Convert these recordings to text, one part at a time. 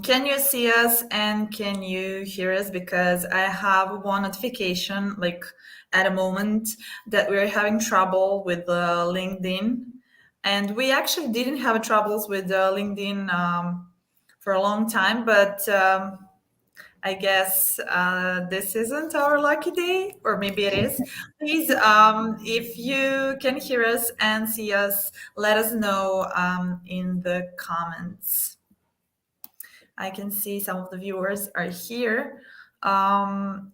Can you see us and can you hear us? Because I have one notification, like at a moment, that we're having trouble with LinkedIn, and we actually didn't have troubles with LinkedIn for a long time, but I guess this isn't our lucky day, or maybe it is. Please, if you can hear us and see us, let us know in the comments. I can see some of the viewers are here.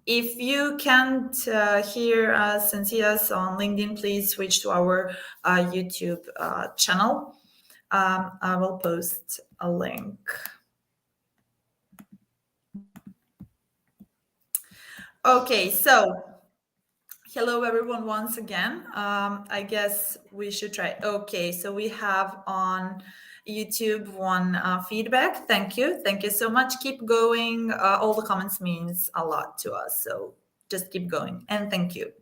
If you can't hear us and see us on LinkedIn, please switch to our YouTube channel. I will post a link. Okay, so hello everyone once again. I guess we should try. Okay, so we have on YouTube one feedback. Thank you so much. Keep going. All the comments means a lot to us, so just keep going, and thank you.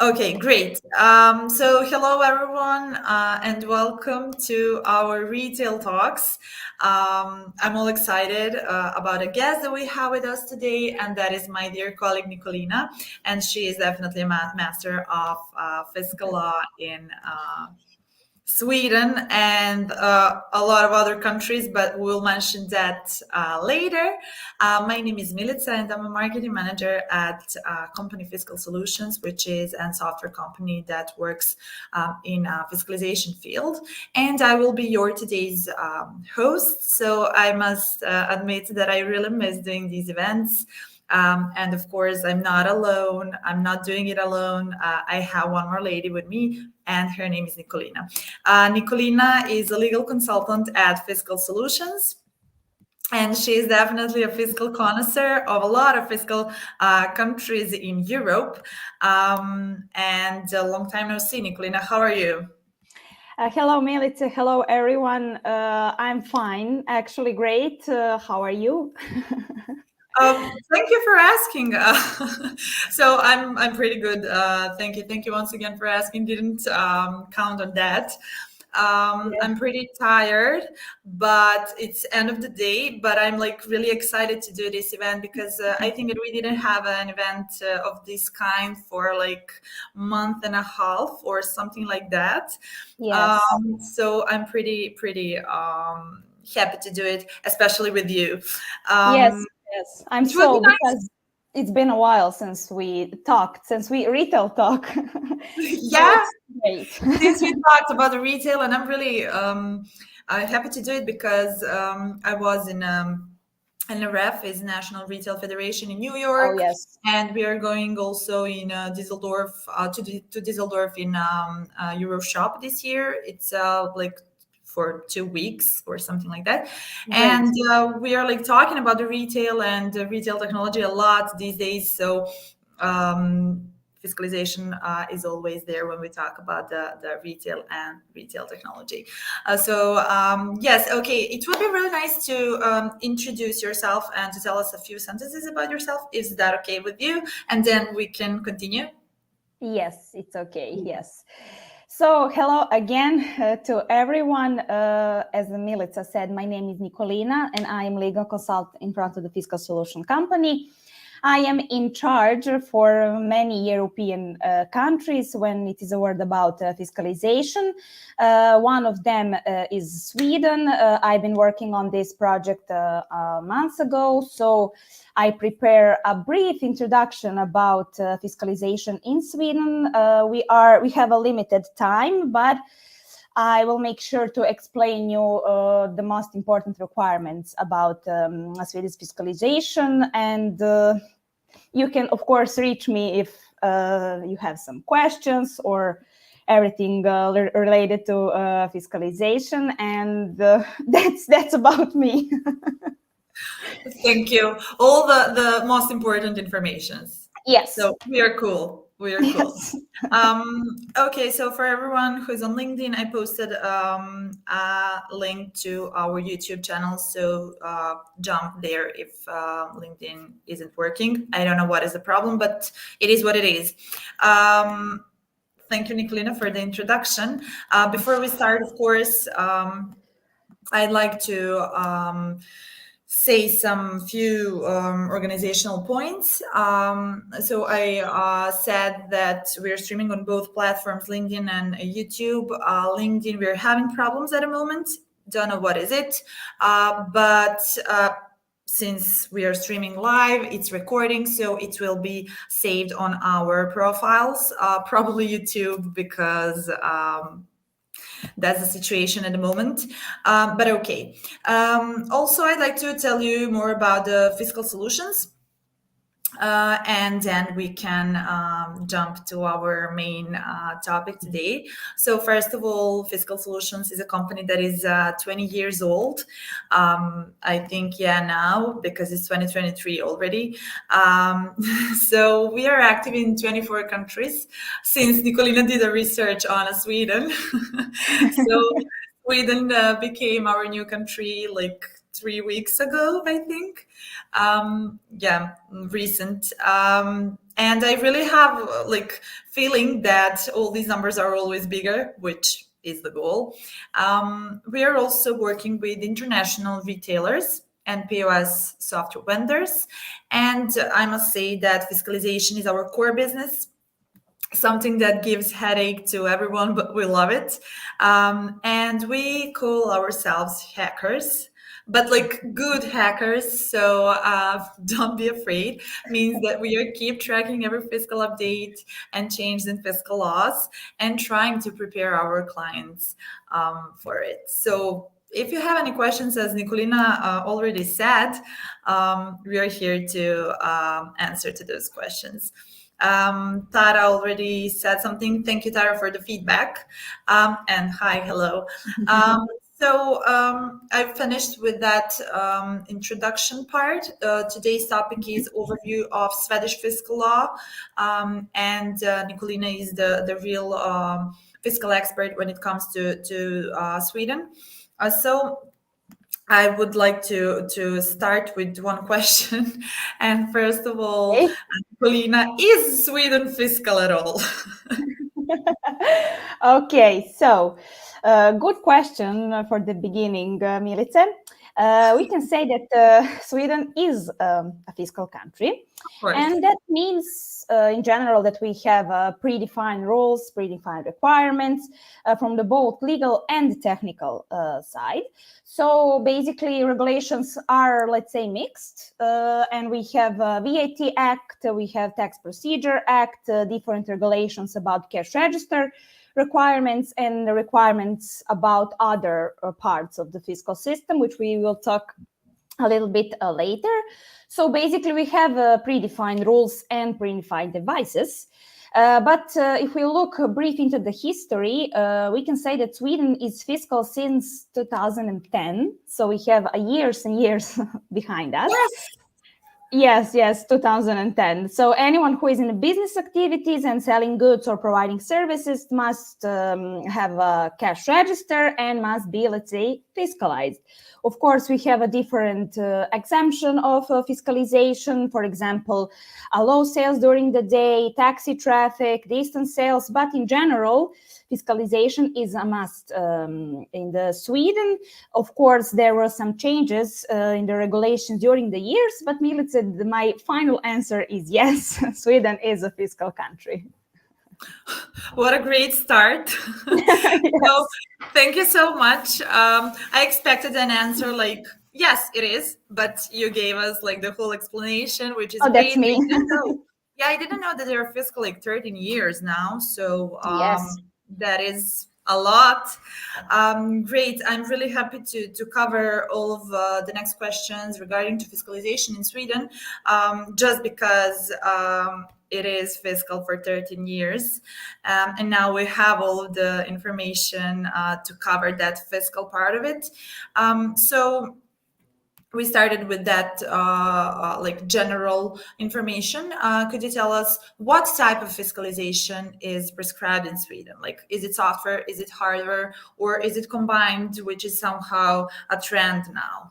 Okay, great. So hello everyone, and welcome to our retail talks. I'm all excited about a guest that we have with us today, and that is my dear colleague Nikolina, and she is definitely a master of fiscal law in Sweden and a lot of other countries, but we'll mention that later. My name is Milica, and I'm a marketing manager at company Fiscal Solutions, which is a software company that works in fiscalization field. And I will be your today's host. So I must admit that I really miss doing these events. And of course, I'm not alone. I'm not doing it alone. I have one more lady with me, and her name is Nikolina. Nikolina is a legal consultant at Fiscal Solutions, and she is definitely a fiscal connoisseur of a lot of fiscal countries in Europe. And a long time no see, Nikolina. How are you? Hello, Milica. Hello, everyone. I'm fine, actually great. How are you? Thank you for asking. So I'm pretty good. Thank you once again for asking. Didn't count on that. I'm pretty tired, but it's end of the day. But I'm like really excited to do this event because I think that we didn't have an event of this kind for like a month and a half or something like that. Yes. So I'm pretty happy to do it, especially with you. Yes, I'm so nice. Because it's been a while since we talked, since we retail talk. Yeah, great. Since we talked about the retail, and I'm really happy to do it because I was in NRF, is National Retail Federation in New York. Oh, yes. And we are going also in Düsseldorf to Düsseldorf in Euroshop this year. It's like for 2 weeks or something like that. Great. And we are like talking about the retail and retail technology a lot these days. So fiscalization is always there when we talk about the retail and retail technology. Yes, okay. It would be really nice to introduce yourself and to tell us a few sentences about yourself. Is that okay with you? And then we can continue. Yes, it's okay. Yes. So hello again to everyone. As Milica said, my name is Nikolina, and I am legal consultant in front of the Fiscal Solution Company. I am in charge for many European countries when it is a word about fiscalization. One of them is Sweden. I've been working on this project months ago, so I prepare a brief introduction about fiscalization in Sweden. We have a limited time, but I will make sure to explain you the most important requirements about Swedish fiscalization, and you can, of course, reach me if you have some questions or everything related to fiscalization, and that's about me. Thank you. All the most important informations. Yes. So we are cool. Yes. Okay, so for everyone who's on LinkedIn, I posted a link to our YouTube channel. So jump there if LinkedIn isn't working. I don't know what is the problem, but it is what it is. Thank you, Nikolina, for the introduction. Before we start, of course, I'd like to say some few organizational points. So I said that we're streaming on both platforms, LinkedIn and YouTube. LinkedIn, we're having problems at the moment. Don't know what is it, but since we are streaming live, it's recording, so it will be saved on our profiles, probably YouTube, because that's the situation at the moment. But okay. Also, I'd like to tell you more about the fiscal solutions. And then we can jump to our main topic today. So, first of all, Fiscal Solutions is a company that is 20 years old. I think, yeah, now, because it's 2023 already. So, we are active in 24 countries since Nikolina did a research on Sweden. So, Sweden became our new country like 3 weeks ago, I think. Yeah, recent. And I really have like feeling that all these numbers are always bigger, which is the goal. We are also working with international retailers and POS software vendors. And I must say that fiscalization is our core business, something that gives headache to everyone, but we love it. And we call ourselves hackers, but like good hackers. So don't be afraid. Means that we are keep tracking every fiscal update and change in fiscal laws and trying to prepare our clients for it. So if you have any questions, as Nikolina already said, we are here to answer to those questions. Tara already said something. Thank you, Tara, for the feedback. And hi, hello. I've finished with that introduction part. Today's topic is overview of Swedish fiscal law. And Nikolina is the real fiscal expert when it comes to Sweden. So I would like to start with one question. And first of all, Okay. Nikolina, is Sweden fiscal at all? Okay, so good question for the beginning, Milica. We can say that Sweden is a fiscal country, Of course. and that means in general that we have predefined rules, predefined requirements from the both legal and technical side. So basically regulations are, let's say, mixed, and we have VAT Act, we have Tax Procedure Act, different regulations about cash register requirements, and the requirements about other parts of the fiscal system, which we will talk a little bit later. So basically we have predefined rules and predefined devices. But if we look brief into the history, we can say that Sweden is fiscal since 2010. So we have years and years behind us. Yes, 2010. So anyone who is in business activities and selling goods or providing services must have a cash register and must be, let's say, fiscalized. Of course, we have a different exemption of fiscalization, for example, allow sales during the day, taxi traffic, distance sales, but in general, fiscalization is a must in the Sweden. Of course, there were some changes in the regulations during the years, but Milica, my final answer is yes, Sweden is a fiscal country. What a great start. Yes. So, thank you so much. I expected an answer like, yes, it is, but you gave us like the whole explanation, which is That's great. me. I didn't know that they're fiscal like 13 years now. So Yes. that is a lot. Great. I'm really happy to cover all of the next questions regarding to fiscalization in Sweden, just because it is fiscal for 13 years. And now we have all of the information to cover that fiscal part of it. So we started with that like general information. Could you tell us what type of fiscalization is prescribed in Sweden? Like, is it software, is it hardware, or is it combined, which is somehow a trend now?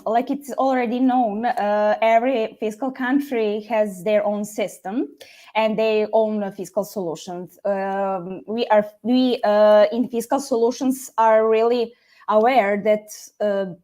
Like it's already known, every fiscal country has their own system and their own fiscal solutions. We in fiscal solutions are really aware that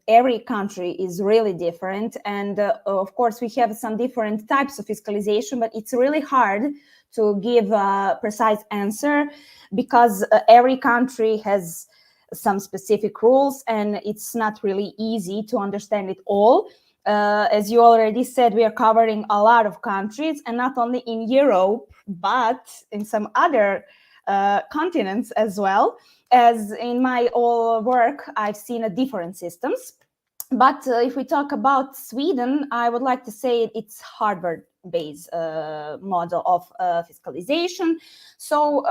every country is really different. And of course, we have some different types of fiscalization, but it's really hard to give a precise answer because every country has some specific rules and it's not really easy to understand it all. As you already said, we are covering a lot of countries, and not only in Europe, but in some other continents as well. As in my whole work, I've seen different systems. But if we talk about Sweden, I would like to say it's hardware-based model of fiscalization. So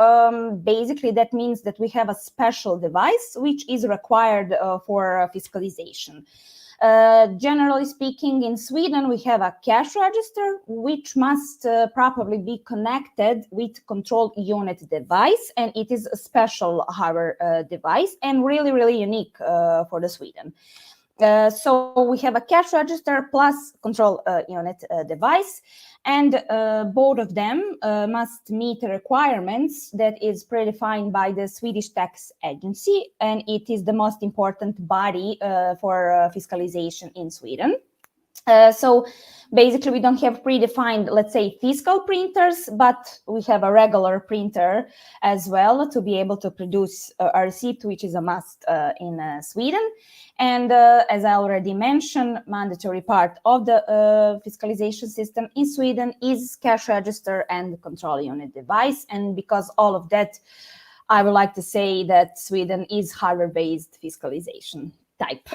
basically, that means that we have a special device which is required for fiscalization. Generally speaking, in Sweden, we have a cash register, which must properly be connected with control unit device. And it is a special hardware device and really, really unique for the Sweden. So we have a cash register plus control unit device, and both of them must meet requirements that is predefined by the Swedish tax agency, and it is the most important body for fiscalization in Sweden. So basically, we don't have predefined, let's say, fiscal printers, but we have a regular printer as well to be able to produce a receipt, which is a must in Sweden. And as I already mentioned, mandatory part of the fiscalization system in Sweden is cash register and control unit device. And because all of that, I would like to say that Sweden is hardware-based fiscalization type.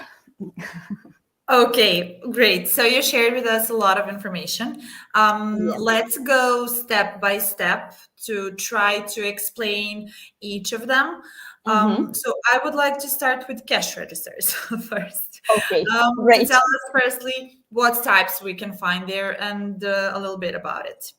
Okay, great. So you shared with us a lot of information. Yes. Let's go step by step to try to explain each of them. So I would like to start with cash registers first. Okay, To great. tell us firstly what types we can find there and a little bit about it.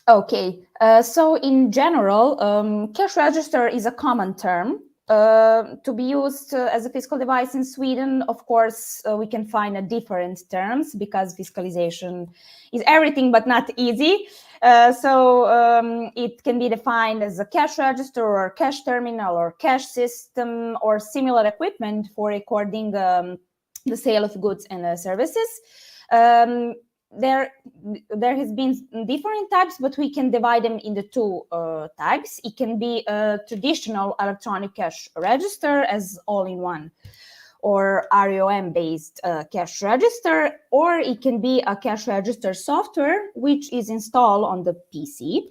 Okay, so in general, cash register is a common term to be used as a fiscal device in Sweden. Of course, we can find different terms because fiscalization is everything but not easy. So it can be defined as a cash register or cash terminal or cash system or similar equipment for recording the sale of goods and services. There has been different types, but we can divide them into two types. It can be a traditional electronic cash register as all-in-one or ROM-based cash register, or it can be a cash register software which is installed on the PC.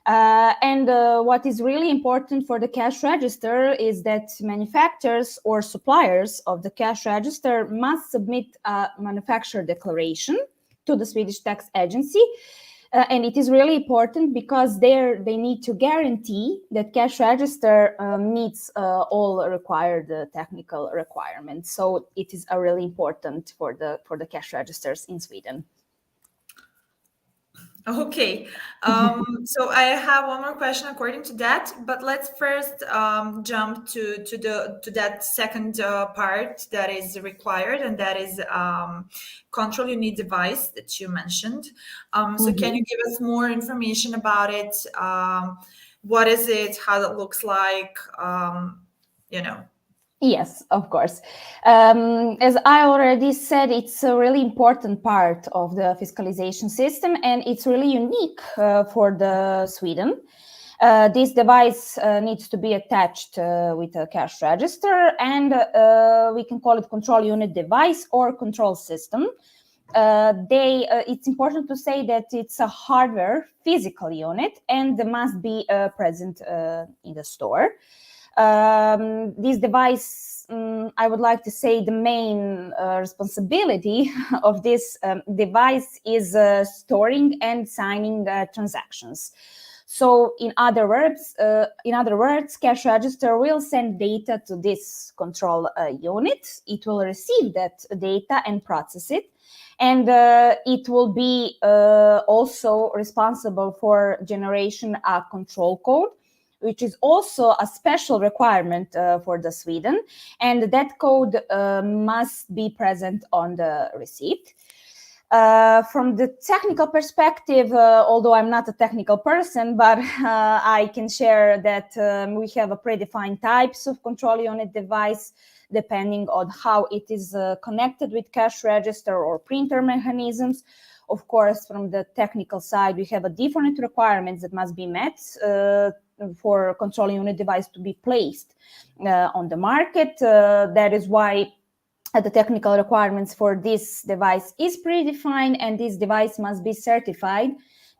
And what is really important for the cash register is that manufacturers or suppliers of the cash register must submit a manufacturer declaration to the Swedish tax agency. And it is really important because they need to guarantee that cash register meets all required technical requirements. So it is really important for the cash registers in Sweden. Okay, so I have one more question according to that, but let's first jump to that second part that is required, and that is control unit device that you mentioned. So can you give us more information about it? What is it? How it looks like? You know. Yes, of course. As I already said, it's a really important part of the fiscalization system, and it's really unique for the Sweden. This device needs to be attached with a cash register, and we can call it control unit device or control system. It's important to say that it's a hardware physical unit and must be present in the store. This device, I would like to say the main responsibility of this device is storing and signing transactions. So in other words, cash register will send data to this control unit. It will receive that data and process it. And it will be also responsible for generation a control code, which is also a special requirement for the Sweden. And that code must be present on the receipt. From the technical perspective, although I'm not a technical person, but I can share that we have a predefined types of control unit device depending on how it is connected with cash register or printer mechanisms. Of course, from the technical side, we have a different requirements that must be met for control unit device to be placed on the market. That is why the technical requirements for this device is predefined, and this device must be certified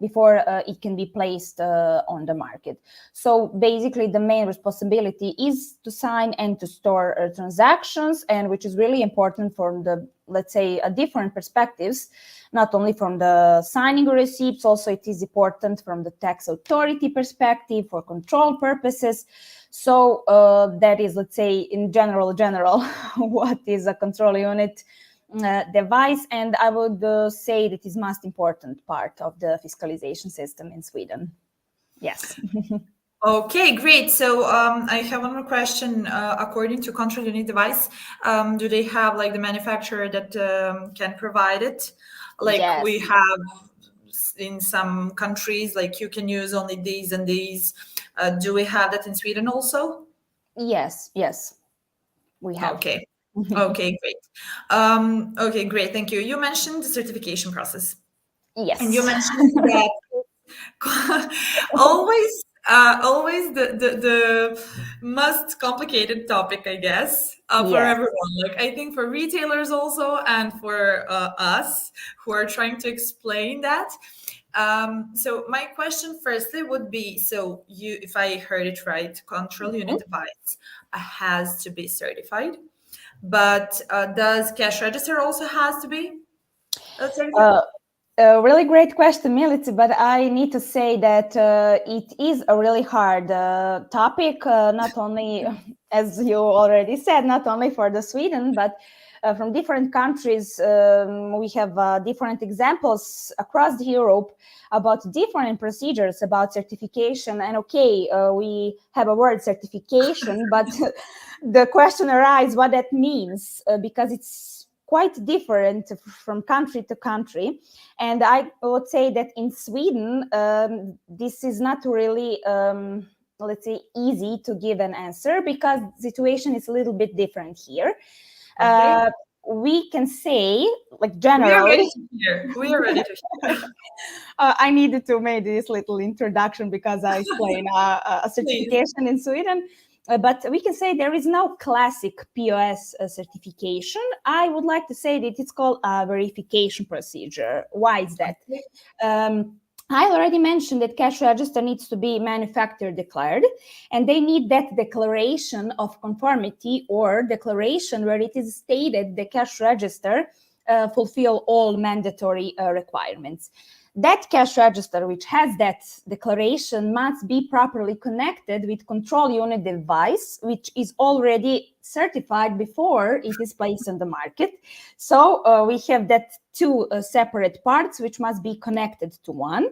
before it can be placed on the market. So basically, the main responsibility is to sign and to store transactions, and which is really important from the, let's say, different perspectives, not only from the signing receipts, also it is important from the tax authority perspective for control purposes. So that is, let's say, in general, what is a control unit device, and I would say that is most important part of the fiscalization system in Sweden. Yes. Okay, great. So I have one more question. According to control unit device, do they have like the manufacturer that can provide it? Like Yes. we have in some countries, like you can use only these and these. Do we have that in Sweden also? Yes, we have. Okay. Okay, great. Okay, great. Thank you. You mentioned the certification process, Yes. and you mentioned that always always the most complicated topic, I guess, for Yes. everyone, like I think for retailers also, and for us who are trying to explain that. So my question firstly would be, so you, if I heard it right, control unit device has to be certified, but does cash register also has to be certified? A really great question, Milica, but I need to say that it is a really hard topic, not only, as you already said, not only for the Sweden, but from different countries. We have different examples across Europe about different procedures about certification. And okay, we have a word certification, but the question arises what that means, because it's quite different from country to country. And I would say that in Sweden, this is not really, let's say, easy to give an answer, because the situation is a little bit different here. Okay. We can say, like We are ready generally, to hear. We are ready to hear. I needed to make this little introduction because I explain a Please. certification in Sweden. But we can say there is no classic POS certification. I would like to say that it's called a verification procedure. Why is that? I already mentioned that cash register needs to be manufacturer declared, and they need that declaration of conformity, or declaration where it is stated the cash register fulfill all mandatory requirements. That cash register, which has that declaration, must be properly connected with control unit device, which is already certified before it is placed on the market. So we have that two separate parts which must be connected to one,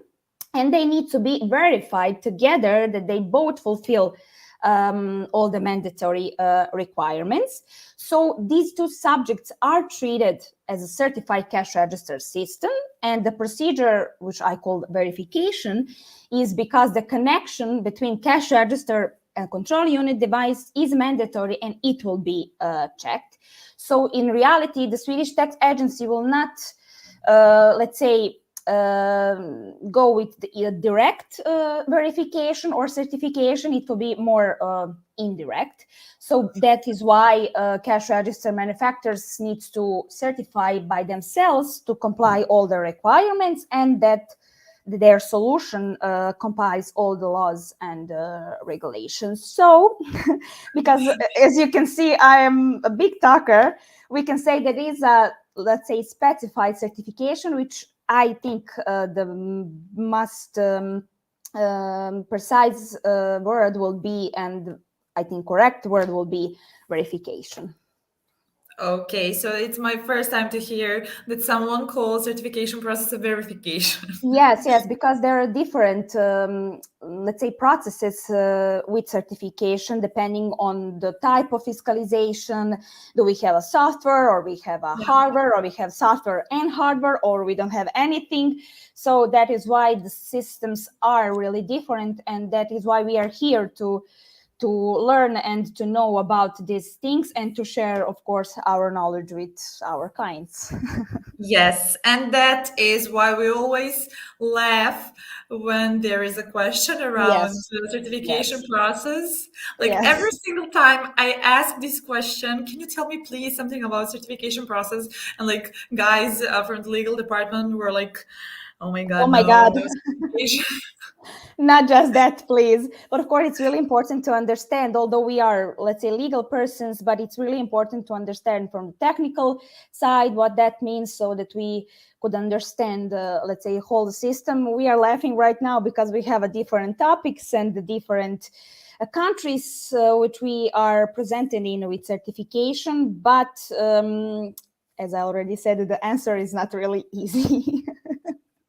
and they need to be verified together that they both fulfill all the mandatory requirements. So these two subjects are treated as a certified cash register system, and the procedure, which I call verification, is because the connection between cash register and control unit device is mandatory, and it will be checked. So in reality, the Swedish tax agency will not, let's say, go with the direct verification or certification. It will be more indirect. So that is why cash register manufacturers need to certify by themselves to comply all the requirements, and that their solution complies all the laws and regulations. So because as you can see, I am a big talker, we can say that is a, let's say, specified certification, which I think the most precise word will be, and I think correct word will be, verification. Okay, so it's my first time to hear that someone calls certification process a verification. Yes, because there are different, let's say, processes with certification depending on the type of fiscalization. Do we have a software, or we have a hardware, or we have software and hardware, or we don't have anything? So that is why the systems are really different, and that is why we are here to to learn and to know about these things and to share, of course, our knowledge with our clients. Yes, and that is why we always laugh when there is a question around Yes, the certification yes, process. Like every yes. single time I ask this question, can you tell me please something about certification process? And like guys from the legal department were like, oh my Oh God, my no, God. no certification. Not just that, please. But of course, it's really important to understand, although we are, let's say, legal persons, but it's really important to understand from the technical side what that means so that we could understand, let's say, whole system. We are laughing right now because we have a different topics and the different countries which we are presented in with certification. But as I already said, the answer is not really easy.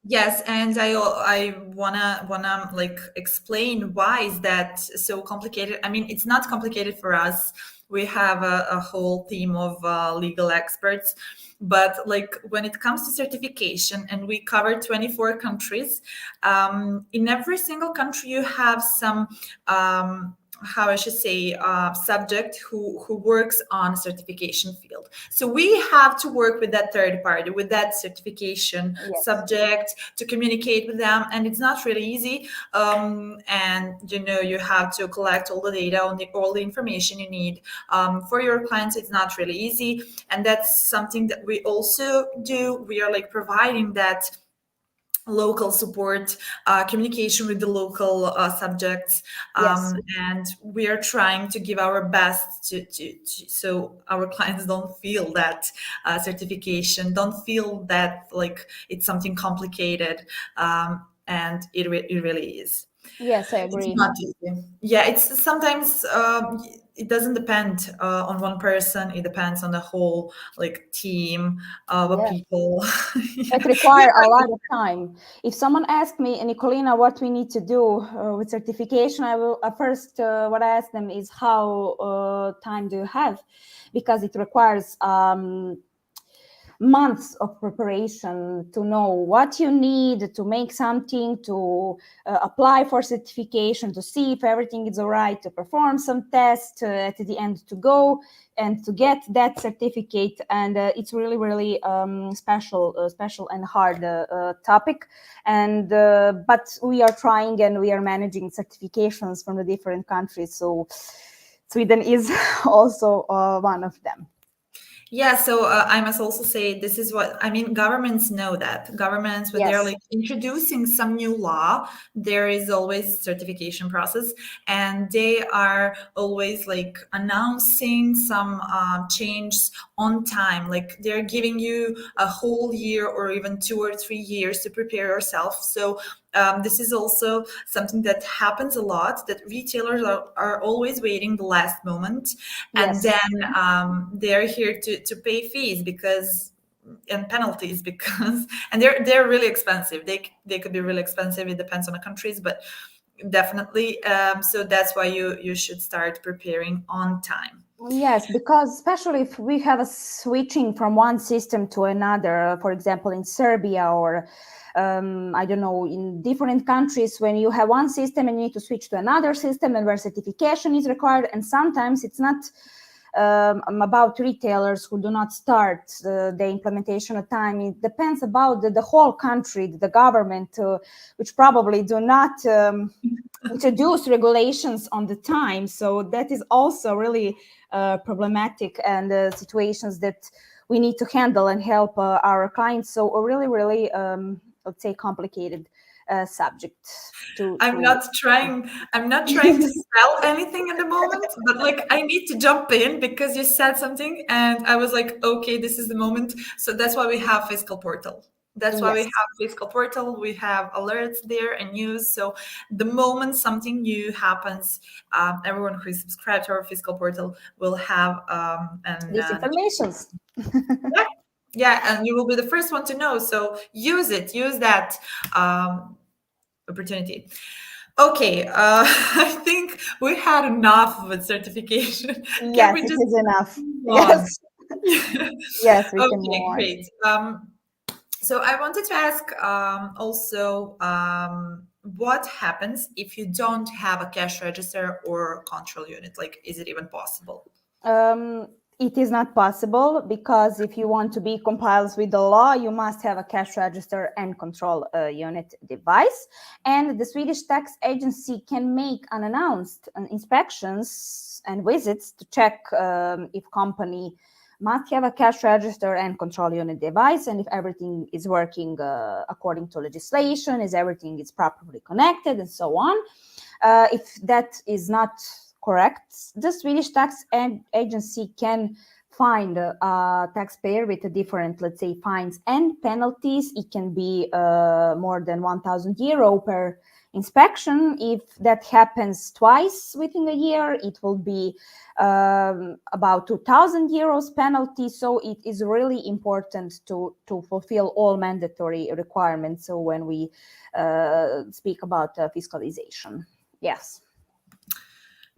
Yes, and I wanna like explain why is that so complicated. I mean, it's not complicated for us. We have a whole team of legal experts, but like when it comes to certification, and we cover 24 countries, in every single country you have some. How I should say, subject who works on certification field. So we have to work with that third party, with that certification Yes. subject, to communicate with them, and it's not really easy. And you have to collect all the data, all the information you need for your clients. It's not really easy, and that's something that we also do. We are like providing that local support, communication with the local subjects, Yes. and we are trying to give our best to so our clients don't feel that certification, don't feel that like it's something complicated, and it really is. Yes, I It's agree. not easy. Yeah, it's sometimes it doesn't depend on one person. It depends on the whole like team of Yeah. people. Yeah. It require a lot of time. If someone asked me, Nikolina, what we need to do with certification, I will first what I ask them is how time do you have, because it requires months of preparation to know what you need to make something, to apply for certification, to see if everything is all right, to perform some tests, at the end to go and to get that certificate. And it's really, really special and hard topic. And but we are trying and we are managing certifications from the different countries. So Sweden is also one of them. Yeah, so I must also say this is what I mean. Governments know that. Governments, when they're Yes. like introducing some new law, there is always certification process, and they are always like announcing some change on time. Like they're giving you a whole year or even 2 or 3 years to prepare yourself. So this is also something that happens a lot, that retailers are always waiting the last moment, and Yes. then they're here to pay fees because and penalties because and they're really expensive. They could be really expensive. It depends on the countries, but definitely. So that's why you should start preparing on time. Yes, because especially if we have a switching from one system to another, for example, in Serbia or I don't know, in different countries, when you have one system and you need to switch to another system and where certification is required, and sometimes it's not about retailers who do not start the implementation of time. It depends about the whole country, the government, which probably do not introduce regulations on the time. So that is also really problematic and situations that we need to handle and help our clients. So a really, really, let's say, complicated subject I'm not trying. I'm not trying to sell anything at the moment, but like I need to jump in because you said something, and I was like, okay, this is the moment. So that's why we have Fiscal Portal. That's why we Yes. have Fiscal Portal. We have alerts there and news. So the moment something new happens, everyone who is subscribed to our Fiscal Portal will have an These informations. yeah, yeah, and you will be the first one to know. So use it. Use that opportunity. Okay, I think we had enough with certification. Can Yes, we it just is enough. move on? Yes. Yes, we can move Okay, on. great. So I wanted to ask also what happens if you don't have a cash register or control unit? Like, is it even possible? Um, it is not possible because if you want to be compliant with the law, you must have a cash register and control unit device. And the Swedish tax agency can make unannounced inspections and visits to check if company must have a cash register and control unit device, and if everything is working according to legislation, is everything is properly connected, and so on. If that is not correct, the Swedish tax agency can find a taxpayer with a different, let's say, fines and penalties. It can be more than 1,000 euro per inspection. If that happens twice within a year, it will be about 2,000 euros penalty. So it is really important to fulfill all mandatory requirements. So when we speak about fiscalization, yes.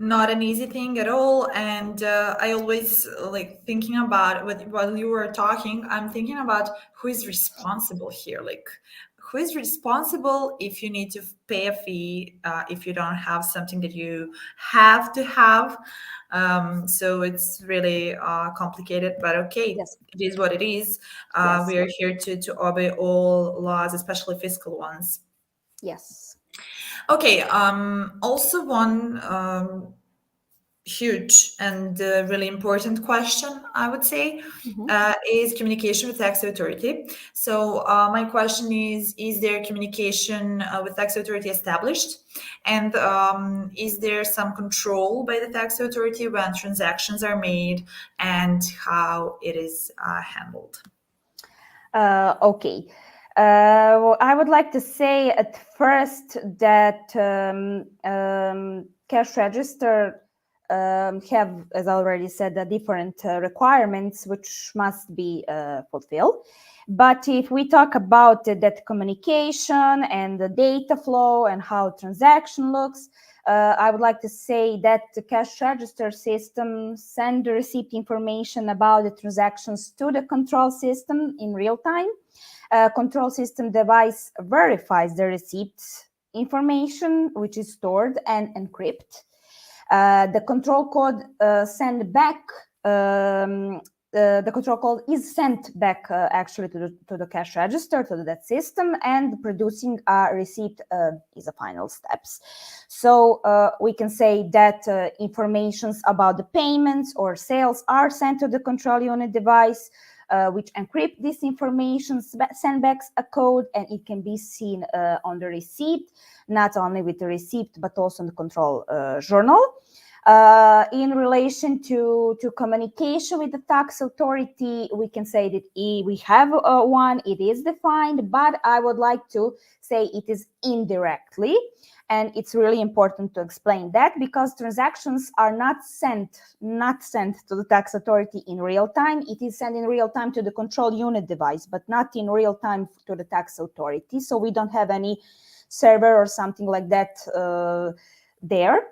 Not an easy thing at all. And I always like thinking about while you were talking, I'm thinking about who is responsible here. Like, who is responsible if you need to pay a fee if you don't have something that you have to have? So it's really complicated, but okay, Yes. it is what it is. Yes. We are here to obey all laws, especially fiscal ones. Yes. Okay. Also, one huge and really important question, I would say, Mhm. is communication with tax authority. So my question is there communication with tax authority established? And is there some control by the tax authority when transactions are made and how it is handled? Okay. Well, I would like to say at first that cash register have, as I already said, different requirements which must be fulfilled. But if we talk about that communication and the data flow and how transaction looks, I would like to say that the cash register system send the receipt information about the transactions to the control system in real time. Control system device verifies the receipt information, which is stored and encrypted. The control code sent back. The control code is sent back actually to the cash register, to that system, and producing a receipt is a final steps. So we can say that informations about the payments or sales are sent to the control unit device, which encrypt this information, send back a code, and it can be seen on the receipt, not only with the receipt, but also in the control journal. In relation to communication with the tax authority, we can say that we have one, it is defined, but I would like to say it is indirectly. And it's really important to explain that because transactions are not sent to the tax authority in real time. It is sent in real time to the control unit device, but not in real time to the tax authority. So we don't have any server or something like that there.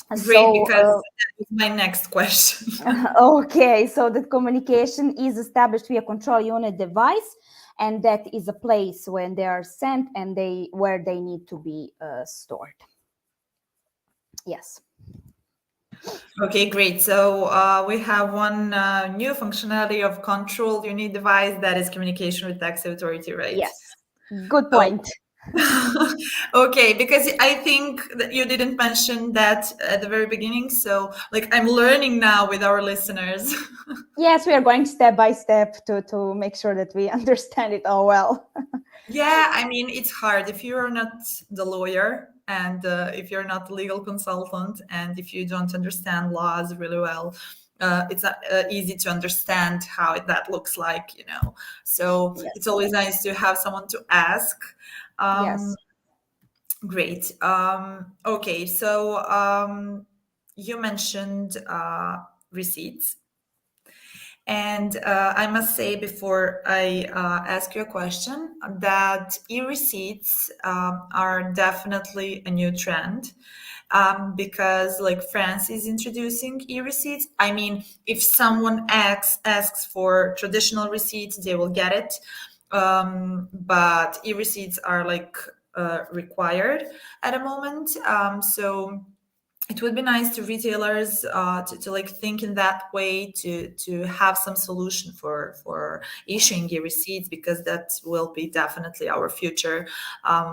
Great, So because that was my next question. okay, so the communication is established via control unit device, and that is a place when they are sent and where they need to be stored. Yes. Okay, great. So we have one new functionality of control unit device that is communication with tax authority, right? Yes. Good Oh, point. okay, because I think that you didn't mention that at the very beginning. So, like, I'm learning now with our listeners. Yes, we are going step by step to make sure that we understand it all well. Yeah, I mean, it's hard if you're not the lawyer and if you're not the legal consultant and if you don't understand laws really well. It's not easy to understand how that looks like, you know. So it's Yes. always nice to have someone to ask. Um, Yes. Great. Okay, so you mentioned receipts. And I must say before I ask you a question that e-receipts are definitely a new trend because like France is introducing e-receipts. I mean, if someone asks for traditional receipts, they will get it. but e-receipts are like required at the moment. So it would be nice to retailers to like think in that way, to have some solution for issuing e-receipts, because that will be definitely our future.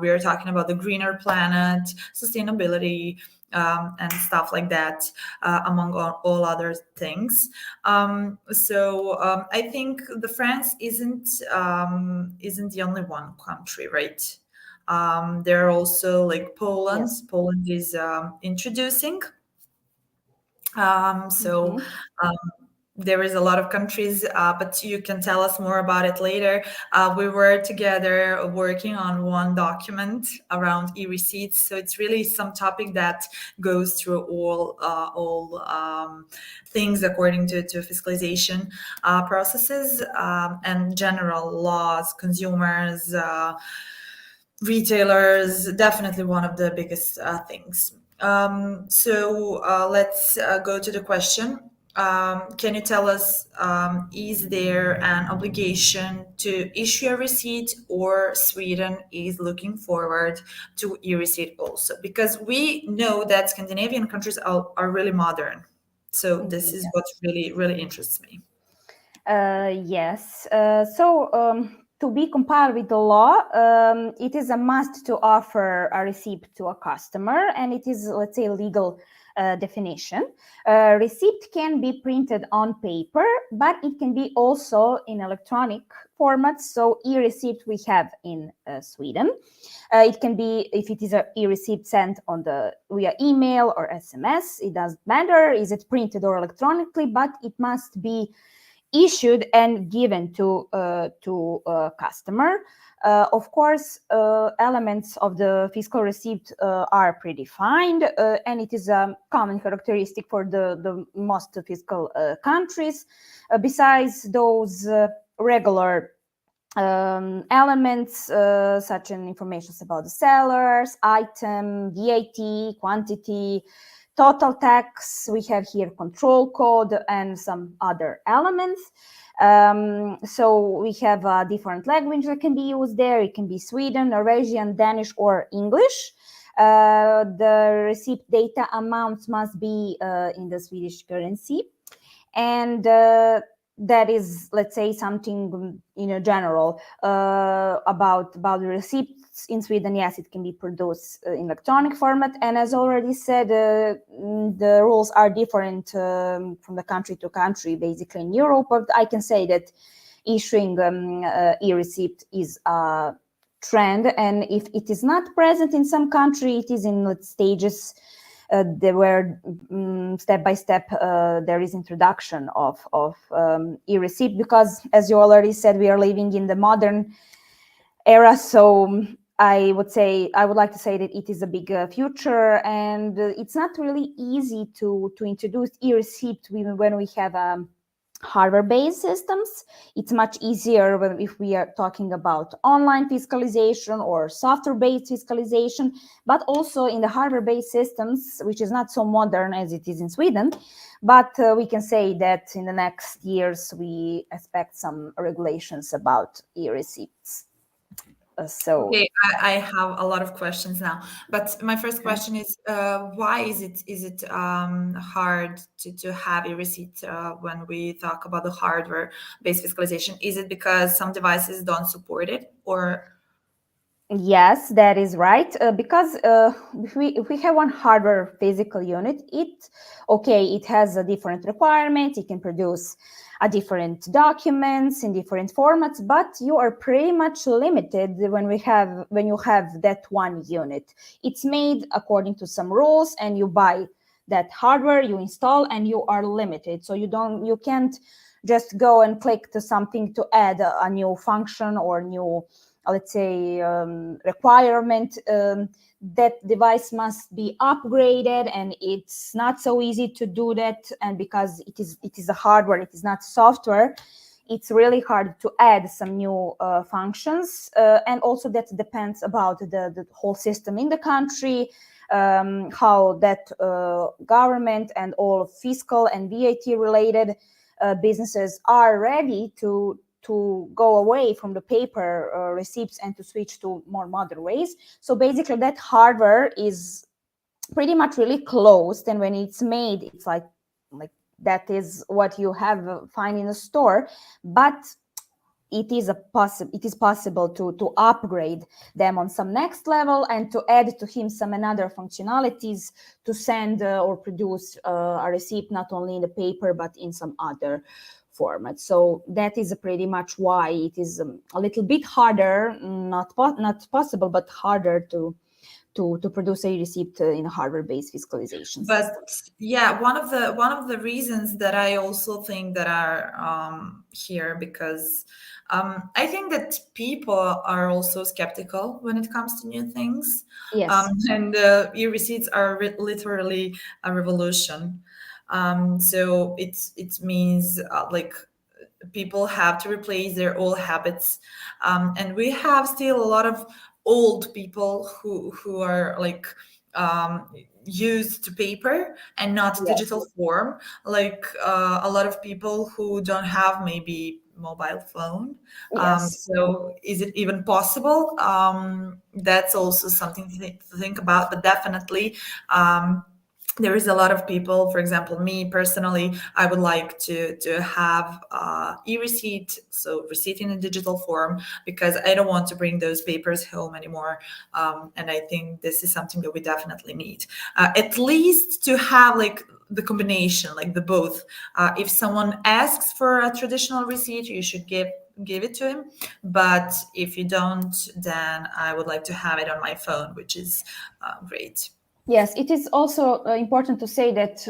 We are talking about the greener planet, sustainability, and stuff like that, among all other things. I think the France isn't the only one country, right? There are also like Poland. Yes. Poland is introducing. Um, so Mhm. um, there is a lot of countries, but you can tell us more about it later. We were together working on one document around e-receipts, so it's really some topic that goes through all things according to fiscalization processes, and general laws, consumers. Retailers, definitely one of the biggest things. Let's go to the question. Can you tell us, is there an obligation to issue a receipt, or Sweden is looking forward to e-receipt also? Because we know that Scandinavian countries are really modern. So this is what really interests me. Yes. To be compliant with the law, it is a must to offer a receipt to a customer, and it is, let's say, legal definition. Receipt can be printed on paper, but it can be also in electronic format. So e-receipt we have in Sweden. It can be, if it is a e-receipt sent on via email or SMS, it doesn't matter. Is it printed or electronically? But it must be issued and given to customer. Of course, elements of the fiscal receipt are predefined, and it is a common characteristic for the most fiscal countries. Besides those regular elements, such as information about the sellers, item, VAT, quantity, total tax. We have here control code and some other elements. So we have different language that can be used there. It can be Sweden, Norwegian, Danish, or English. The receipt data amounts must be in the Swedish currency. And that is, let's say, something general about the receipts in Sweden. Yes, it can be produced in electronic format, and as already said, the rules are different from the country to country, basically in Europe. But I can say that issuing e-receipt is a trend, and if it is not present in some country, it is in stages. There were step by step there is introduction of e-receipt, because, as you already said, we are living in the modern era. So I would like to say that it is a big future, and it's not really easy to introduce e-receipt when we have hardware-based systems. It's much easier if we are talking about online fiscalization or software-based fiscalization, but also in the hardware-based systems, which is not so modern as it is in Sweden. But we can say that in the next years, we expect some regulations about e-receipts. Okay, I have a lot of questions now, but my first question is, why is it hard to have a receipt when we talk about the hardware-based fiscalization? Is it because some devices don't support it, or? Yes, that is right. Because if we have one hardware physical unit, it has a different requirement. It can produce a different documents in different formats, but you are pretty much limited when you have that one unit. It's made according to some rules, and you buy that hardware, you install, and you are limited. So you can't just go and click to something to add a new function or new, let's say, requirement. That device must be upgraded, and it's not so easy to do that. And because it is a hardware, it is not software, it's really hard to add some new functions. And also that depends about the whole system in the country, how that government and all fiscal and VAT related businesses are ready to to go away from the paper receipts and to switch to more modern ways. So basically that hardware is pretty much really closed, and when it's made, it's like that is what you have find in a store, but it is possible to upgrade them on some next level and to add to him some another functionalities to send or produce a receipt not only in the paper but in some other format. So that is pretty much why it is a little bit harder, not possible, but harder to produce a receipt in a hardware-based fiscalization But system. yeah, one of the reasons that I also think that are here, because I think that people are also skeptical when it comes to new things, Yes. and e-receipts are literally a revolution. So it means like people have to replace their old habits, and we have still a lot of old people who are like used to paper and not Yes. digital form, like a lot of people who don't have maybe mobile phone. Yes. So is it even possible? That's also something to think about, but definitely there is a lot of people, for example, me personally, I would like to have e-receipt, so receipt in a digital form, because I don't want to bring those papers home anymore. And I think this is something that we definitely need, at least to have like the combination, like the both. If someone asks for a traditional receipt, you should give it to him, but if you don't, then I would like to have it on my phone, which is great. Yes, it is also important to say that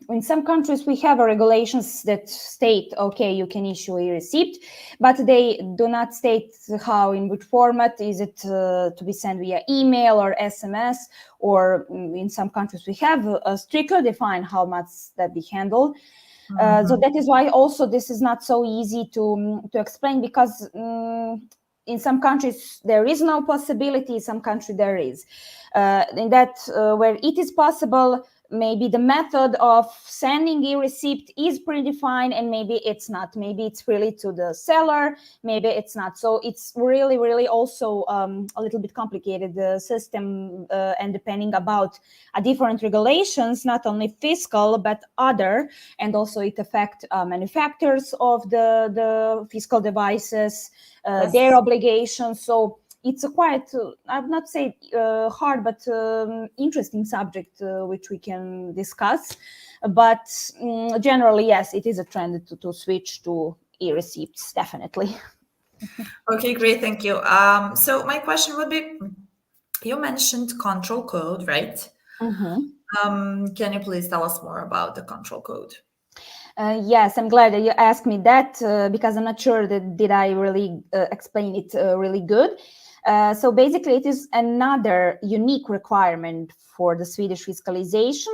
in some countries we have regulations that state, okay, you can issue a receipt, but they do not state how, in which format. Is it to be sent via email or SMS, or in some countries we have strictly defined how must that be handled. So that is why also this is not so easy to explain, because in some countries there is no possibility, in some country there is. In that where it is possible, maybe the method of sending a receipt is predefined, and maybe it's not. Maybe it's really to the seller, maybe it's not. So it's really, really also a little bit complicated, the system, and depending about different regulations, not only fiscal but other, and also it affects manufacturers of the fiscal devices, their Yes. obligations. So it's a quite, I would not say hard, but interesting subject which we can discuss. But generally, yes, it is a trend to switch to e-receipts, definitely. Okay, great. Thank you. So my question would be, you mentioned control code, right? Mm-hmm. Can you please tell us more about the control code? Yes, I'm glad that you asked me that, because I'm not sure that did I really explain it really good. So basically, it is another unique requirement for the Swedish fiscalization,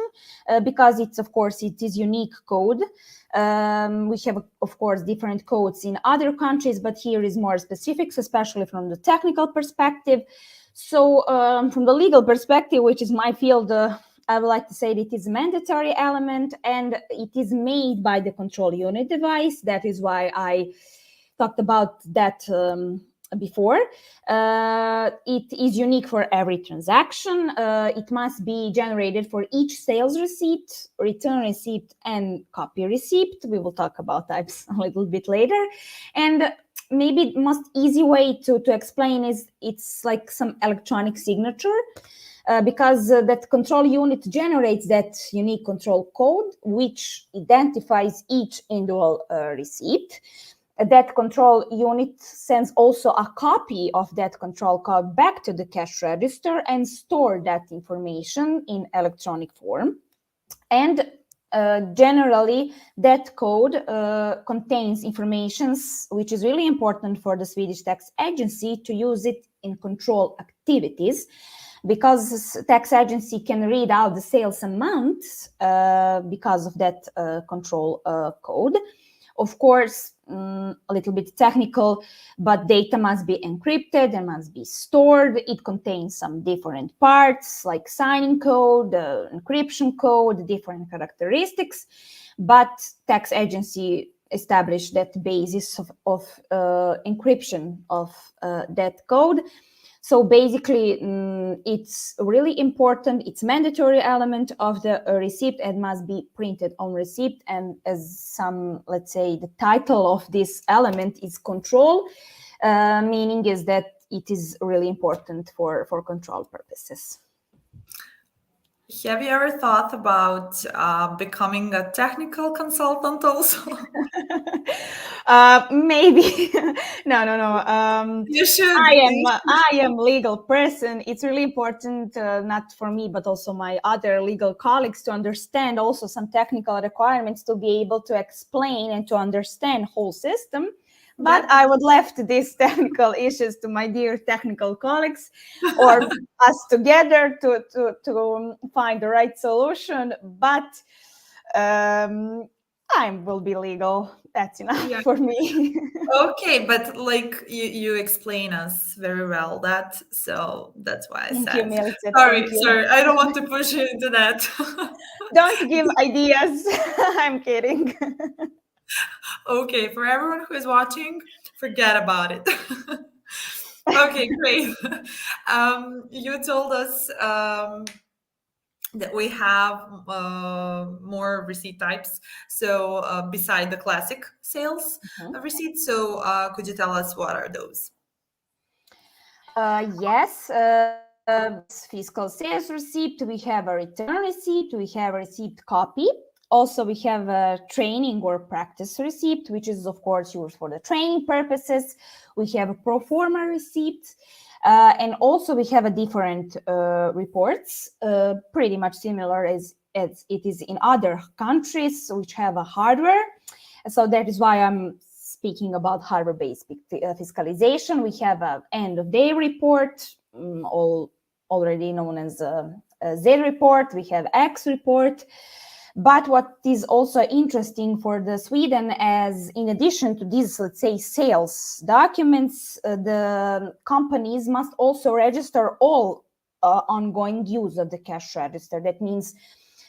because it's, of course, it is unique code. We have, of course, different codes in other countries, but here is more specifics, especially from the technical perspective. So from the legal perspective, which is my field, I would like to say that it is a mandatory element, and it is made by the control unit device. That is why I talked about that before. It is unique for every transaction. It must be generated for each sales receipt, return receipt, and copy receipt. We will talk about types a little bit later. And maybe the most easy way to explain is it's like some electronic signature. Because that control unit generates that unique control code, which identifies each individual receipt. That control unit sends also a copy of that control code back to the cash register and store that information in electronic form. And generally, that code contains informations which is really important for the Swedish tax agency to use it in control activities, because tax agency can read out the sales amount because of that control code. Of course, a little bit technical, but data must be encrypted and must be stored. It contains some different parts like signing code, encryption code, different characteristics, but tax agency establish that basis of encryption of that code. So basically, it's really important. It's mandatory element of the receipt and must be printed on receipt. And as some, let's say, the title of this element is control, meaning is that it is really important for control purposes. Have you ever thought about becoming a technical consultant also? Maybe. No. You should. I am legal person. It's really important, not for me, but also my other legal colleagues, to understand also some technical requirements to be able to explain and to understand whole system. But I would left these technical issues to my dear technical colleagues, or us together to find the right solution. But I will be legal. That's enough for me. Okay, but like you explain us very well that, so that's why I Thank you, said. Milica. Sorry, Thank you. sorry, I don't want to push you into that. Don't give ideas. I'm kidding. Okay, for everyone who is watching, forget about it. Okay, great. You told us that we have more receipt types. So beside the classic sales receipts, so could you tell us what are those? Yes. Fiscal sales receipt, we have a return receipt, we have a receipt copy. Also, we have a training or practice receipt, which is, of course, used for the training purposes. We have a pro forma receipt. And also, we have a different reports, pretty much similar as it is in other countries, which have a hardware. So that is why I'm speaking about hardware-based fiscalization. We have an end-of-day report, already known as a Z report. We have X report. But what is also interesting for the Sweden, as in addition to these, let's say, sales documents, the companies must also register all ongoing use of the cash register. That means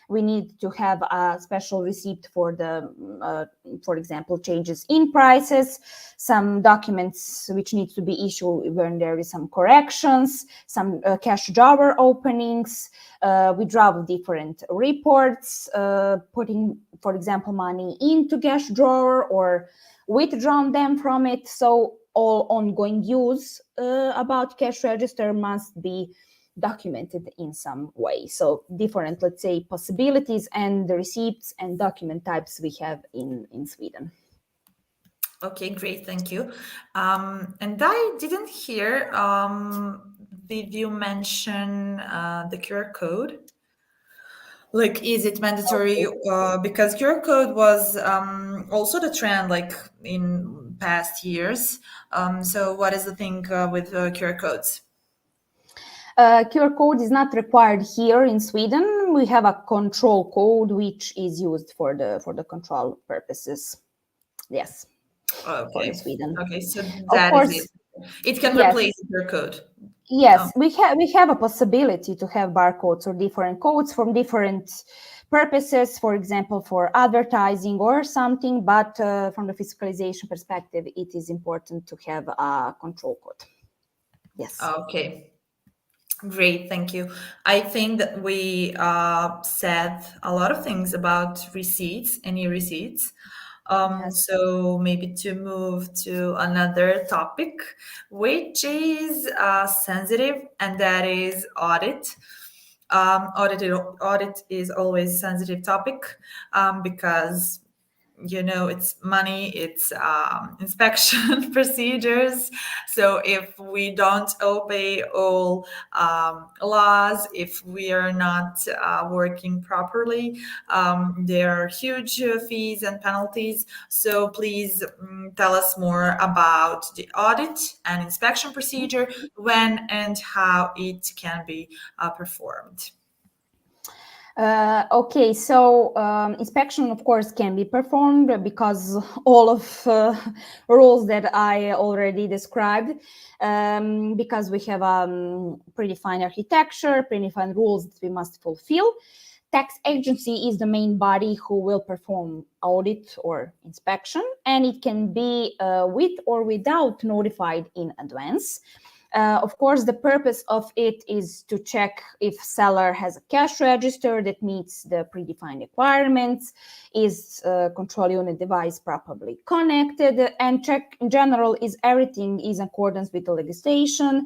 we need to have a special receipt for the, for example, changes in prices, some documents which need to be issued when there is some corrections, some cash drawer openings, withdrawal of different reports, putting, for example, money into cash drawer or withdrawn them from it. So all ongoing use about cash register must be documented in some way. So different, let's say, possibilities and the receipts and document types we have in Sweden. Okay, great, thank you. And I didn't hear, did you mention the QR code? Like, is it mandatory? Because QR code was also the trend, like in past years. So what is the thing with QR codes? QR code is not required here in Sweden. We have a control code which is used for the control purposes. Yes, for Okay. Sweden. Okay, so Of that is course, it. It can yes. replace QR code. Yes, we have a possibility to have barcodes or different codes from different purposes, for example, for advertising or something, but from the fiscalization perspective, it is important to have a control code. Yes. Okay. Great, thank you. I think that we said a lot of things about receipts and e-receipts. Yes. So maybe to move to another topic, which is sensitive, and that is audit. Audit is always a sensitive topic because it's money, it's inspection procedures. So if we don't obey all laws, if we are not working properly, there are huge fees and penalties. So please tell us more about the audit and inspection procedure, when and how it can be performed. Okay, so inspection, of course, can be performed because all of rules that I already described, because we have predefined architecture, predefined rules that we must fulfill. tax agency is the main body who will perform audit or inspection, and it can be with or without notified in advance. Of course, the purpose of it is to check if seller has a cash register that meets the predefined requirements, is control unit device properly connected, and check in general is everything is in accordance with the legislation,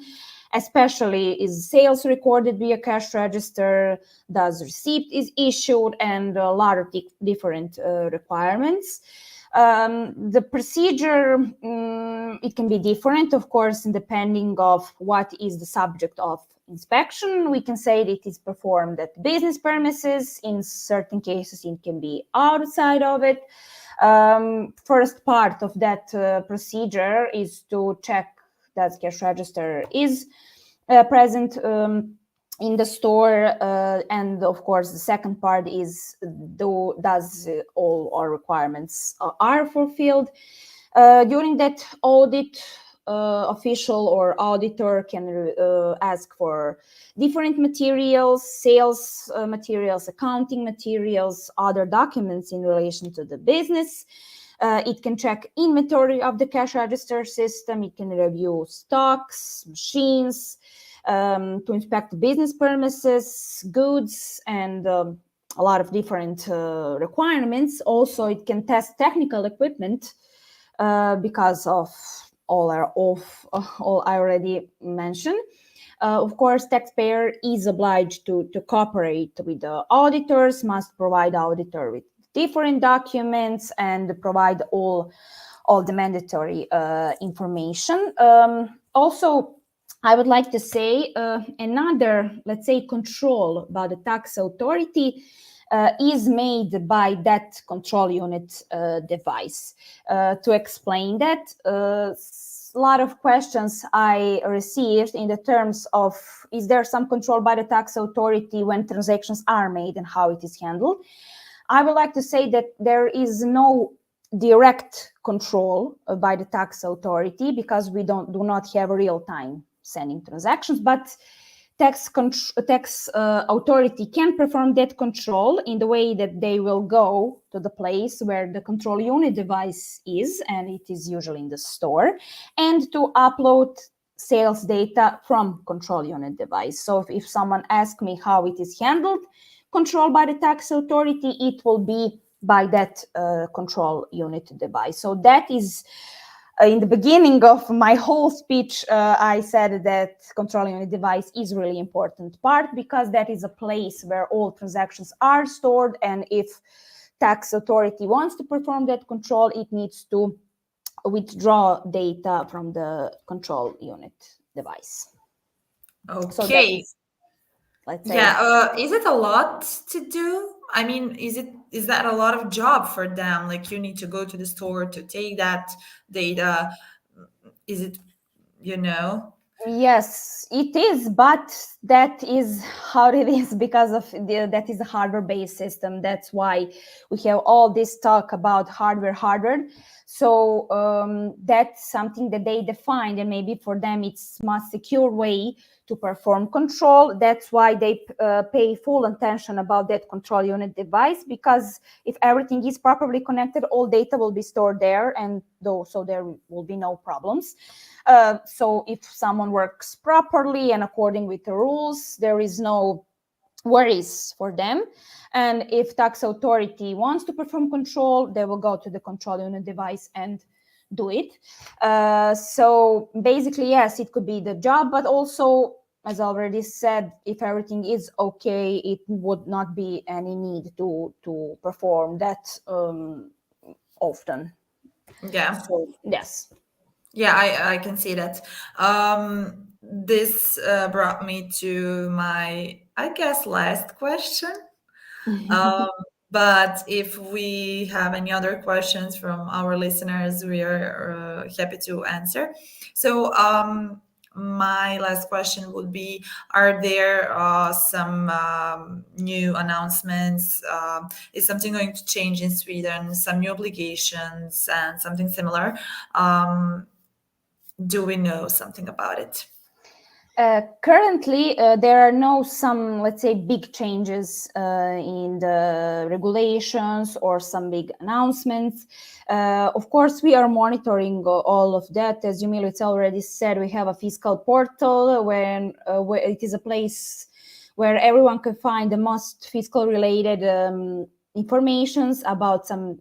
especially is sales recorded via cash register, does receipt is issued, and a lot of different requirements. The procedure, it can be different, of course, depending of what is the subject of inspection. We can say that it is performed at business premises. In certain cases, it can be outside of it. First part of that procedure is to check that cash register is present in the store, and of course the second part is does all our requirements are fulfilled. During that audit, official or auditor can ask for different materials, sales materials, accounting materials, other documents in relation to the business. It can check inventory of the cash register system. It can review stocks, machines, to inspect the business premises, goods, and a lot of different requirements. Also, it can test technical equipment because of all I already mentioned. Of course, taxpayer is obliged to cooperate with the auditors, must provide auditor with different documents and provide all the mandatory information. Also, I would like to say another, let's say, control by the tax authority is made by that control unit device. To explain that, a lot of questions I received in the terms of, is there some control by the tax authority when transactions are made and how it is handled? I would like to say that there is no direct control by the tax authority because we do not have real-time sending transactions, but tax authority can perform that control in the way that they will go to the place where the control unit device is, and it is usually in the store, and to upload sales data from control unit device. So if someone asks me how it is handled, control by the tax authority, it will be by that control unit device. So that is in the beginning of my whole speech, I said that control unit device is really important part because that is a place where all transactions are stored, and if tax authority wants to perform that control, it needs to withdraw data from the control unit device. Okay. So that is, let's say, is it a lot to do? I mean, is that a lot of job for them? Like you need to go to the store to take that data. Is it, you know? Yes, it is, but that is how it is because of that is a hardware-based system. That's why we have all this talk about hardware. So that's something that they defined, and maybe for them it's most secure way to perform control. That's why they pay full attention about that control unit device, because if everything is properly connected, all data will be stored there, and so there will be no problems. So if someone works properly and according with the rules, there is no worries for them. And if tax authority wants to perform control, they will go to the control unit device and do it. So basically, yes, it could be the job, but also, as I already said, if everything is okay, it would not be any need to perform that often. Yeah. So, yes. Yeah, I can see that. This brought me to my, I guess, last question. But if we have any other questions from our listeners, we are happy to answer. So, my last question would be: are there some new announcements? Is something going to change in Sweden? Some new obligations and something similar? Do we know something about it? Currently, there are no some, let's say, big changes in the regulations or some big announcements. Of course, we are monitoring all of that. As Milica already said, we have a fiscal portal where it is a place where everyone can find the most fiscal related informations about some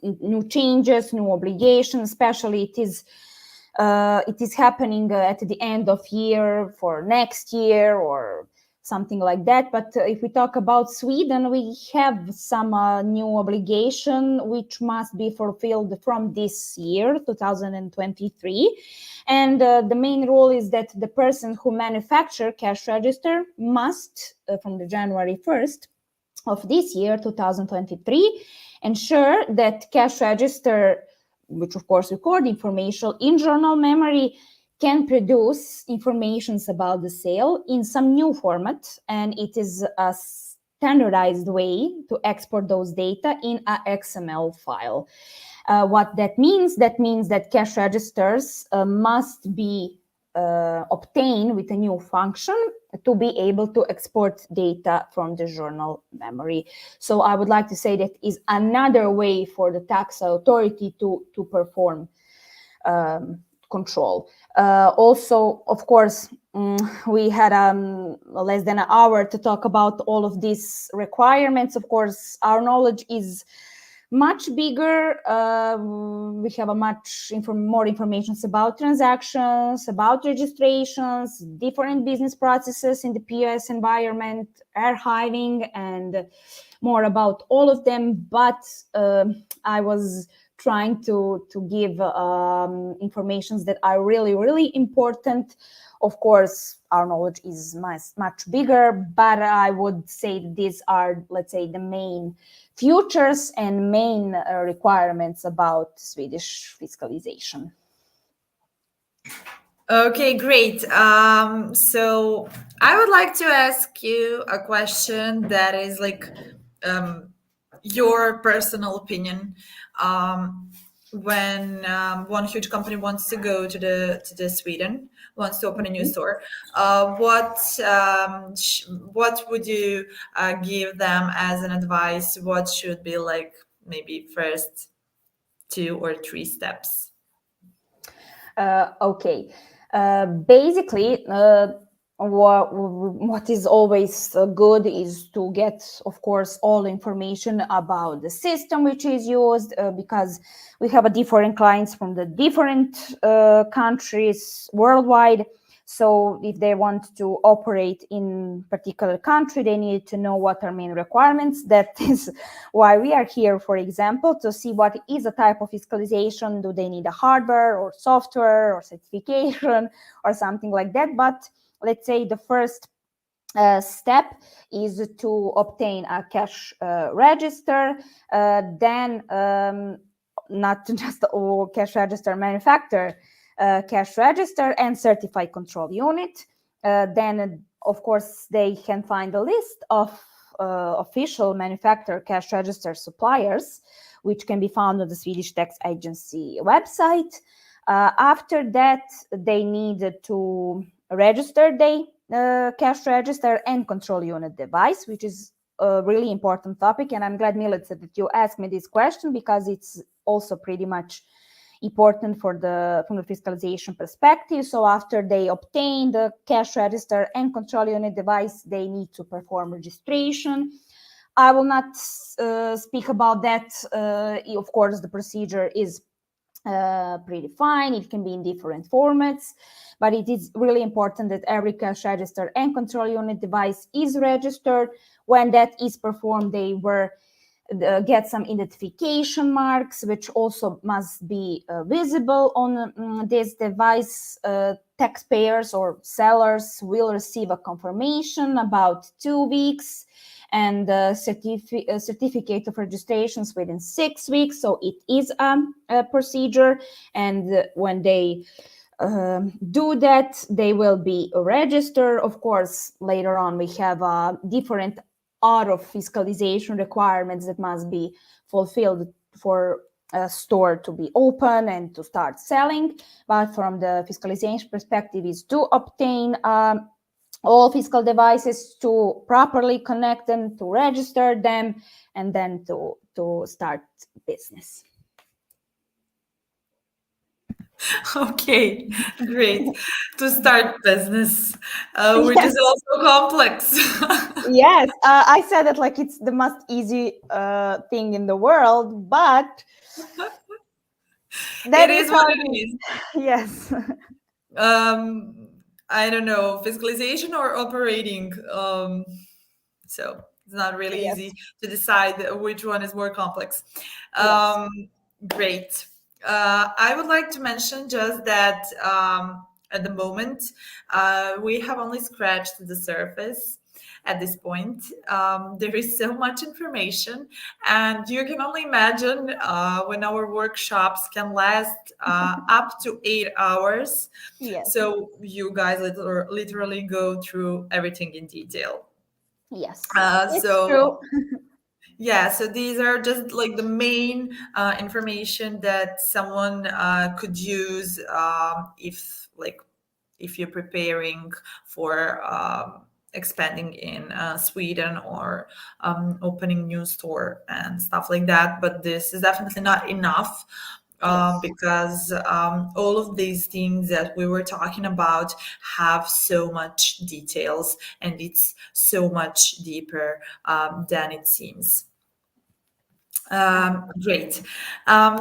new changes, new obligations. Especially it is happening at the end of year for next year or something like that. But if we talk about Sweden, we have some new obligation which must be fulfilled from this year, 2023. And the main rule is that the person who manufacture cash register must, from the January 1st of this year, 2023, ensure that cash register, which of course record information in journal memory, can produce informations about the sale in some new format, and it is a standardized way to export those data in a XML file. What that means that cash registers must be obtained with a new function to be able to export data from the journal memory. So I would like to say that is another way for the tax authority to perform control. Also, of course, we had less than an hour to talk about all of these requirements. Of course, our knowledge is much bigger. We have a much more information about transactions, about registrations, different business processes in the POS environment, archiving, and more about all of them. But I was trying to give informations that are really, really important. Of course, our knowledge is much bigger, but I would say these are, let's say, the main futures and main requirements about Swedish fiscalization. Okay, great. So I would like to ask you a question that is like your personal opinion. When one huge company wants to go to the Sweden, wants to open a new store, what would you give them as an advice? What should be like maybe first 2 or 3 steps? Okay. Basically, what is always good is to get, of course, all information about the system which is used, because we have a different clients from the different countries worldwide. So if they want to operate in particular country, they need to know what are main requirements. That is why we are here, for example, to see what is a type of fiscalization. Do they need a hardware or software or certification or something like that? But let's say the first step is to obtain a cash register, then not just a cash register manufacturer, cash register and certified control unit. Then, of course, they can find a list of official manufacturer cash register suppliers, which can be found on the Swedish Tax Agency website. After that, they need to register the cash register and control unit device, which is a really important topic. And I'm glad, Milica, that you asked me this question, because it's also pretty much important from the fiscalization perspective. So after they obtain the cash register and control unit device, they need to perform registration. I will not speak about that. Of course, the procedure is pretty fine. It can be in different formats, but it is really important that every cash register and control unit device is registered. When that is performed, they get some identification marks, which also must be visible on this device. Taxpayers or sellers will receive a confirmation about 2 weeks, and certificate of registrations within 6 weeks. So it is a procedure, and when they do that, they will be registered. Of course, later on we have different out of fiscalization requirements that must be fulfilled for store to be open and to start selling. But from the fiscalization perspective is to obtain all fiscal devices, to properly connect them, to register them, and then to start business. Okay, great. To start business, which Yes. is also complex. Yes, I said it like it's the most easy thing in the world, but that It is is how what it it is. is. Yes. I don't know, fiscalization or operating. So it's not really Yes. easy to decide which one is more complex. Yes. Um, Great. I would like to mention just that at the moment, we have only scratched the surface at this point. There is so much information, and you can only imagine when our workshops can last up to 8 hours. Yes. So you guys literally go through everything in detail. Yes. It's true. So yeah, so these are just like the main information that someone could use if you're preparing for expanding in Sweden or opening new store and stuff like that. But this is definitely not enough Yes. because all of these things that we were talking about have so much details and it's so much deeper than it seems. Great.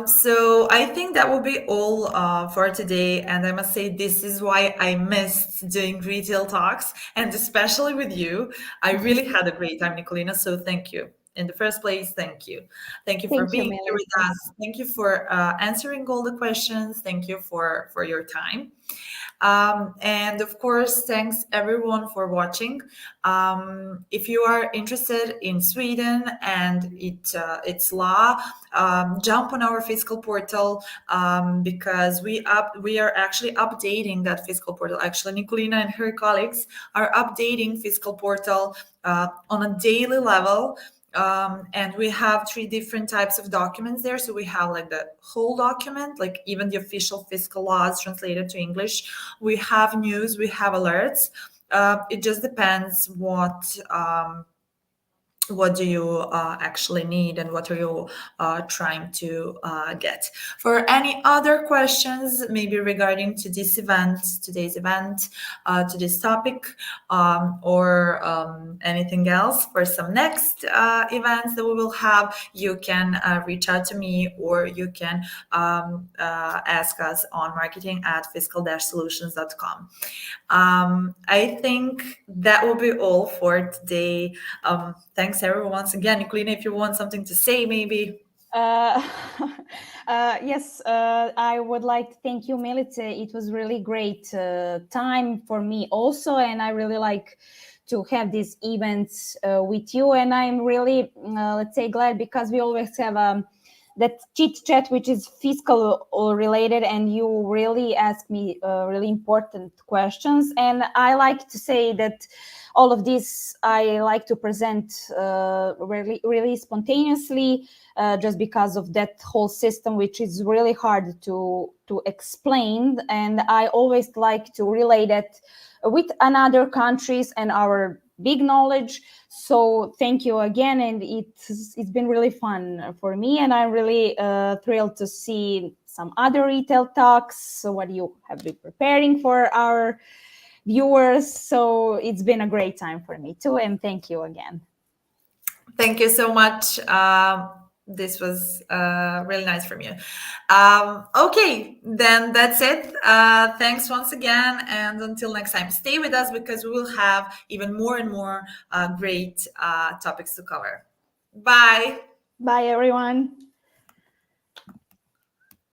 So I think that will be all for today. And I must say, this is why I missed doing retail talks, and especially with you. I really had a great time, Nikolina. So thank you. In the first place, thank you. Thank you for Thank you, being here with Milica. us. Thank you for answering all the questions. Thank you for your time. And of course, thanks everyone for watching. If you are interested in Sweden and its law, jump on our fiscal portal because we are actually updating that fiscal portal. Actually, Nikolina and her colleagues are updating fiscal portal on a daily level. And we have three different types of documents there. So we have like the whole document, like even the official fiscal laws translated to English. We have news, we have alerts. It just depends what do you actually need and what are you trying to get. For any other questions, maybe regarding to this event, today's event, to this topic, or anything else for some next events that we will have, you can reach out to me or you can ask us on marketing at fiscal-solutions.com. I think that will be all for today. Thanks everyone once again. Nikolina, if you want something to say, maybe. Uh, yes, I would like to thank you, Milica. It was really great time for me also, and I really like to have these events with you. And I'm really, let's say, glad because we always have that chit chat which is fiscal related, and you really ask me really important questions. And I like to say that all of this I like to present really spontaneously, just because of that whole system, which is really hard to explain. And I always like to relate that with another countries and our big knowledge. So thank you again, and it's been really fun for me, and I'm really thrilled to see some other retail talks. So what you have been preparing for our viewers. So it's been a great time for me too, and thank you again. Thank you so much. This was really nice from you. Okay, then that's it. Thanks once again, and until next time, stay with us because we will have even more and more great topics to cover. Bye. Bye, everyone.